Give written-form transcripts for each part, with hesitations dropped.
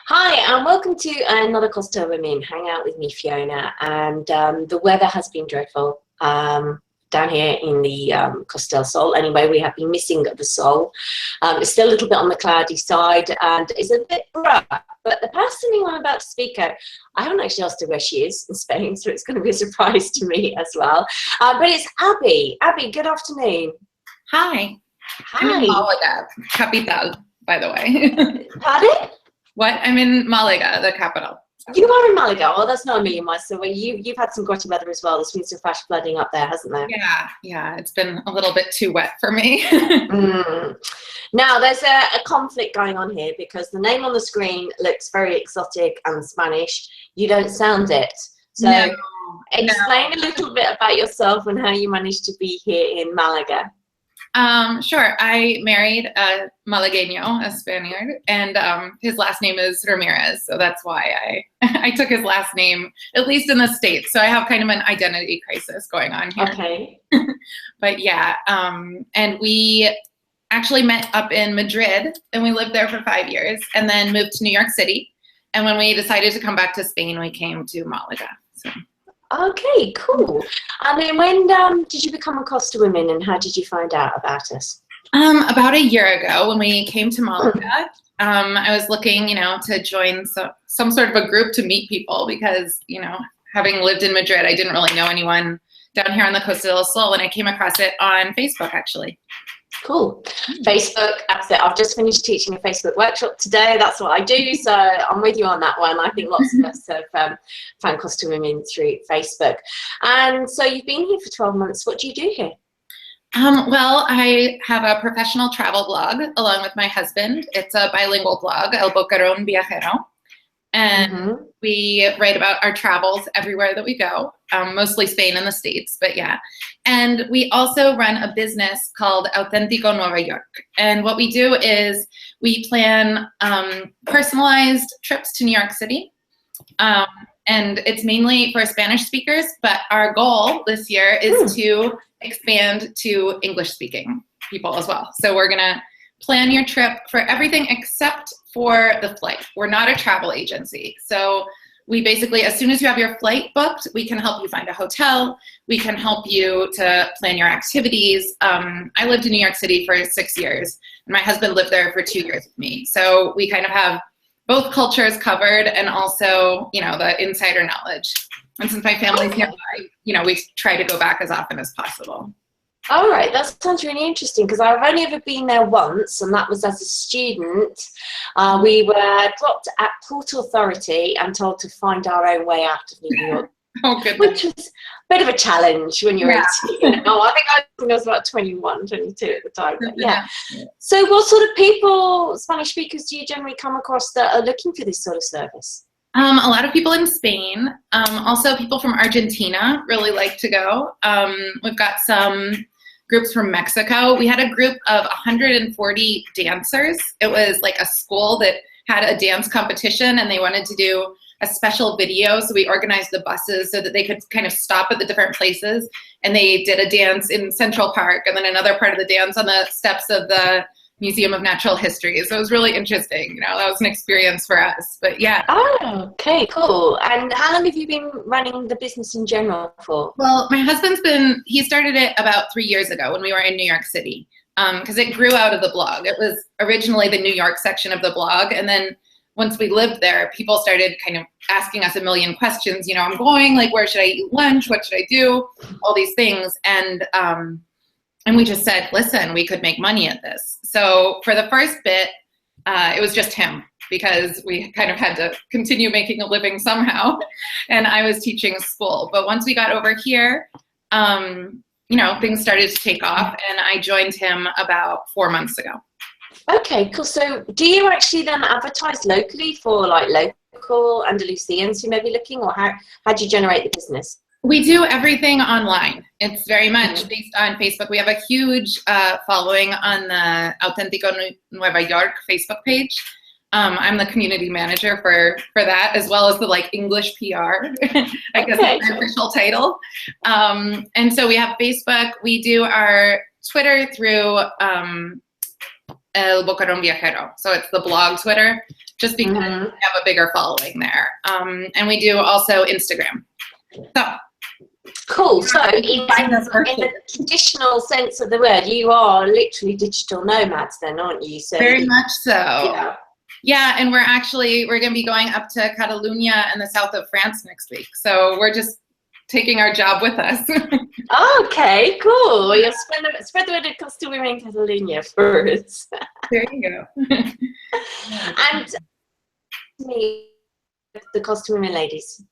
Hi, and welcome to another Costa Women. Hang out with me, Fiona. And the weather has been dreadful down here in the Costa del Sol. Anyway, we have been missing the sol. It's still a little bit on the cloudy side and it's a bit rough. But the person who I'm about to speak at, I haven't actually asked her where she is in Spain, so it's going to be a surprise to me as well. But it's Abby. Abby, good afternoon. Hi. I'm Hi. in Malaga, capital, by the way. Pardon? What? I'm in Malaga, the capital. You are in Malaga. Well, that's not a million miles away. You've had some grotty weather as well. There's been some flash flooding up there, hasn't there? Yeah. It's been a little bit too wet for me. Now, there's a conflict going on here because the name on the screen looks very exotic and Spanish. You don't sound it. So explain a little bit about yourself and how you managed to be here in Malaga. Sure. I married a Malagueño, a Spaniard, and his last name is Ramirez. So that's why I took his last name, at least in the States. So I have kind of an identity crisis going on here. Okay. But yeah, and we actually met up in Madrid, and we lived there for 5 years, and then moved to New York City. And when we decided to come back to Spain, we came to Malaga. So. Okay, cool. And then when did you become a Costa Women and how did you find out about us? About a year ago when we came to Malaga, I was looking, to join some sort of a group to meet people because, having lived in Madrid, I didn't really know anyone down here on the Costa del Sol, and I came across it on Facebook, actually. Cool. Facebook, absolutely. I've just finished teaching a Facebook workshop today. That's what I do. So I'm with you on that one. I think lots of us have found Costa Women through Facebook. And so you've been here for 12 months. What do you do here? Well, I have a professional travel blog along with my husband. It's a bilingual blog, El Boquerón Viajero. And we write about our travels everywhere that we go, mostly Spain and the States, but yeah. And we also run a business called Auténtico Nueva York. And what we do is we plan personalized trips to New York City. And it's mainly for Spanish speakers, but our goal this year is to expand to English-speaking people as well. So we're gonna plan your trip for everything except for the flight. We're not a travel agency. So we basically, as soon as you have your flight booked, we can help you find a hotel. We can help you to plan your activities. I lived in New York City for 6 years, and my husband lived there for 2 years with me. So we kind of have both cultures covered and also, the insider knowledge. And since my family's nearby, we try to go back as often as possible. All right, that sounds really interesting because I've only ever been there once, and that was as a student. We were dropped at Port Authority and told to find our own way out of New York, which was a bit of a challenge when you're 18. I think I was about 21, 22 at the time. But yeah. So what sort of people, Spanish speakers, do you generally come across that are looking for this sort of service? A lot of people in Spain. Also people from Argentina really like to go. We've got some groups from Mexico. We had a group of 140 dancers. It was like a school that had a dance competition and they wanted to do a special video. So we organized the buses so that they could kind of stop at the different places. And they did a dance in Central Park and then another part of the dance on the steps of the Museum of Natural History. So it was really interesting. That was an experience for us, but yeah. Oh, okay, cool. And how long have you been running the business in general for? Well, my husband's he started it about 3 years ago when we were in New York City, because it grew out of the blog. It was originally the New York section of the blog. And then once we lived there, people started kind of asking us a million questions. I'm going, like, where should I eat lunch? What should I do? All these things. And we just said, listen, we could make money at this. So for the first bit, it was just him because we kind of had to continue making a living somehow. And I was teaching school. But once we got over here, things started to take off. And I joined him about 4 months ago. Okay, cool. So do you actually then advertise locally for like local Andalusians who may be looking, or how do you generate the business? We do everything online. It's very much based on Facebook. We have a huge following on the Auténtico Nueva York Facebook page. I'm the community manager for that, as well as the English PR, I guess that's my official title. And so we have Facebook. We do our Twitter through El Boquerón Viajero. So it's the blog Twitter. just because we have a bigger following there. And we do also Instagram. So cool. So in the traditional sense of the word, you are literally digital nomads then, aren't you? So very much so. Yeah, and we're going to be going up to Catalonia in the south of France next week. So we're just taking our job with us. Okay, cool. You'll spread the word of Costa Women in Catalonia first. There you go. And me, the Costa Women ladies.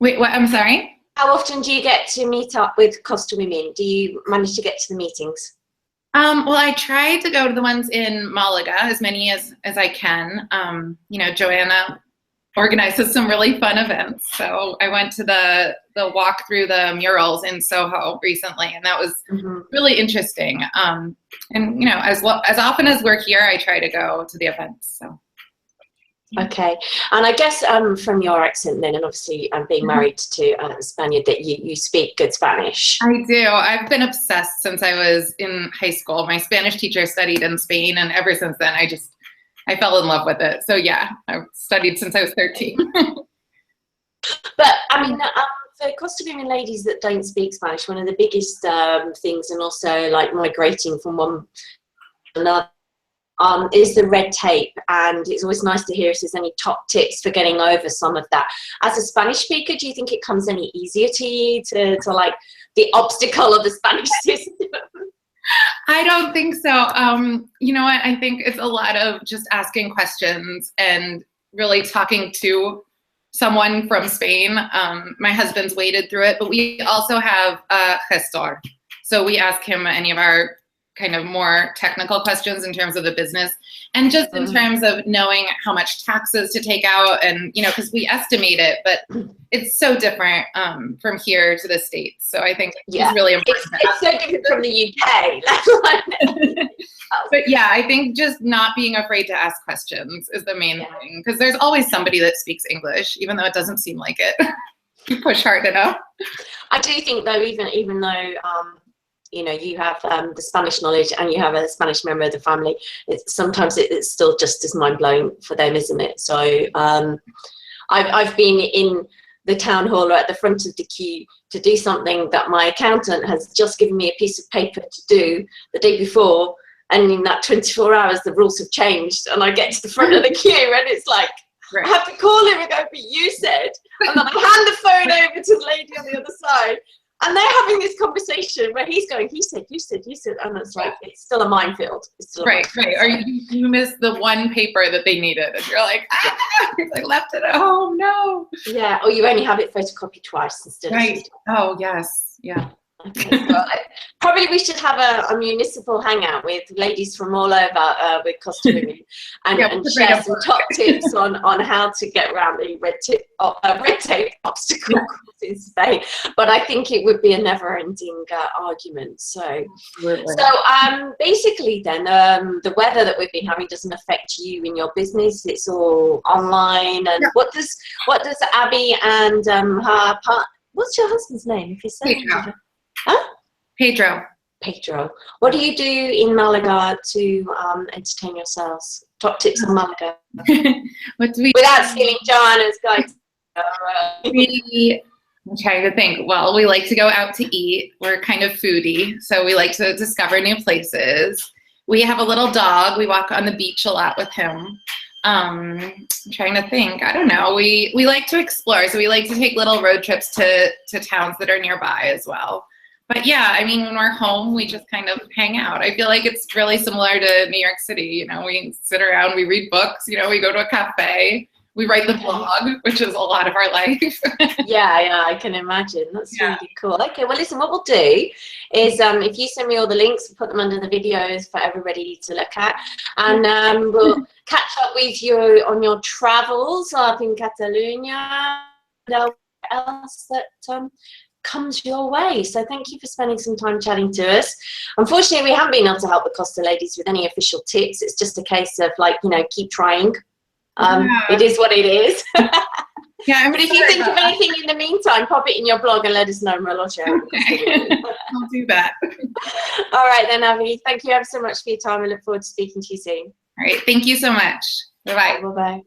Wait, what? I'm sorry? How often do you get to meet up with Costa Women? Do you manage to get to the meetings? Well, I try to go to the ones in Malaga, as many as I can. You know, Joanna organizes some really fun events. So I went to the walk through the murals in Soho recently, and that was really interesting. And you know, as often as we're here, I try to go to the events. So. Okay, and I guess from your accent then, and obviously being married to a Spaniard, that you speak good Spanish. I do. I've been obsessed since I was in high school. My Spanish teacher studied in Spain, and ever since then, I fell in love with it. So yeah, I've studied since I was 13. But I mean, for Costa Women ladies that don't speak Spanish, one of the biggest things, and also like migrating from one to another, is the red tape, and it's always nice to hear if there's any top tips for getting over some of that. As a Spanish speaker, do you think it comes any easier to you to like the obstacle of the Spanish system? I don't think so. You know what? I think it's a lot of just asking questions and really talking to someone from Spain. My husband's waded through it, but we also have a gestor. So we ask him any of our kind of more technical questions in terms of the business, and just in terms of knowing how much taxes to take out, and you know, because we estimate it, but it's so different from here to the States. So I think it's really important. It's so different from the UK. But yeah, I think just not being afraid to ask questions is the main thing, because there's always somebody that speaks English, even though it doesn't seem like it. You push hard enough. I do think though, even though you know, you have the Spanish knowledge and you have a Spanish member of the family, sometimes it's still just as mind-blowing for them, isn't it? So I've been in the town hall or at the front of the queue to do something that my accountant has just given me a piece of paper to do the day before, and in that 24 hours the rules have changed, and I get to the front of the queue and it's like, I have to call him and go, but you said, and then I hand the phone over to the lady on the other side. And they're having this conversation where he's going, he said, you said, and it's like, it's still a minefield. It's still a minefield. Right. Or you miss the one paper that they needed, and you're like, I left it at home, no. Yeah, or you only have it photocopied twice instead of. Oh, yes, yeah. Okay, well, probably we should have a municipal hangout with ladies from all over with Costa Women and share some top tips on how to get around the red tape obstacle course in Spain. But I think it would be a never-ending argument. So basically then the weather that we've been having doesn't affect you in your business. It's all online. And what does Abby and her partner, what's your husband's name? If you say Huh? Pedro. What do you do in Malaga to entertain yourselves? Top tips on Malaga. Without stealing Joanna's guys. I'm trying to think. Well, we like to go out to eat. We're kind of foodie, so we like to discover new places. We have a little dog. We walk on the beach a lot with him. I'm trying to think. I don't know. We like to explore, so we like to take little road trips to towns that are nearby as well. But yeah, I mean, when we're home, we just kind of hang out. I feel like it's really similar to New York City. You know, we sit around, we read books, you know, we go to a cafe, we write the blog, which is a lot of our life. Yeah, I can imagine. That's really cool. Okay, well, listen, what we'll do is if you send me all the links, we'll put them under the videos for everybody to look at. And we'll catch up with you on your travels up in Catalonia. What else that comes your way. So thank you for spending some time chatting to us. Unfortunately, we haven't been able to help the Costa ladies with any official tips. It's just a case of like, you know, keep trying. It is what it is. Yeah, but if you think of anything in the meantime, pop it in your blog and let us know, and we'll share it. Okay. I'll do that. All right then, Abby. Thank you ever so much for your time. I look forward to speaking to you soon. All right. Thank you so much. Bye-bye. Bye-bye.